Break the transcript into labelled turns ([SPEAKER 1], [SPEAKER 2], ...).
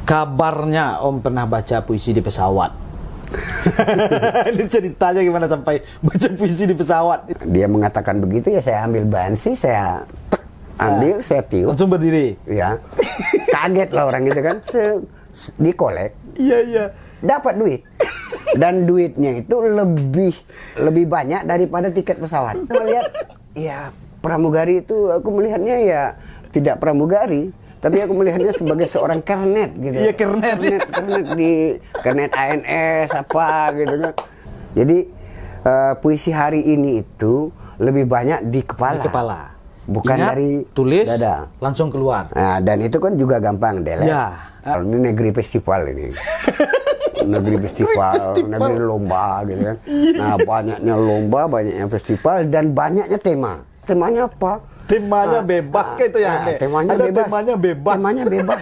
[SPEAKER 1] Kabarnya Om pernah baca puisi di pesawat. Ini ceritanya gimana sampai baca puisi di pesawat?
[SPEAKER 2] Dia mengatakan begitu, ya saya ambil bansi, saya ambil, saya tiup.
[SPEAKER 1] Langsung berdiri.
[SPEAKER 2] Ya, kaget lah orang gitu kan. Dikolek.
[SPEAKER 1] Iya, iya.
[SPEAKER 2] Dapat duit. Dan duitnya itu lebih banyak daripada tiket pesawat. Melihat, ya pramugari itu aku melihatnya ya tidak pramugari, tapi aku melihatnya sebagai seorang kernet gitu.
[SPEAKER 1] Iya, kernet
[SPEAKER 2] di kernet ANS apa gitu kan. Jadi puisi hari ini itu lebih banyak di kepala.
[SPEAKER 1] Di kepala.
[SPEAKER 2] Bukan
[SPEAKER 1] Ingat,
[SPEAKER 2] dari
[SPEAKER 1] tulis,
[SPEAKER 2] dada.
[SPEAKER 1] langsung keluar.
[SPEAKER 2] Nah, dan itu kan juga gampang delete.
[SPEAKER 1] Ya.
[SPEAKER 2] Kalau ini negeri festival ini. Negeri festival, negeri lomba gitu kan. Nah, banyaknya lomba, banyaknya festival, dan banyaknya tema. Temanya apa?
[SPEAKER 1] Temanya bebas kayak itu ya.
[SPEAKER 2] Temanya
[SPEAKER 1] Ada
[SPEAKER 2] bebas.
[SPEAKER 1] temanya bebas.
[SPEAKER 2] Temanya bebas.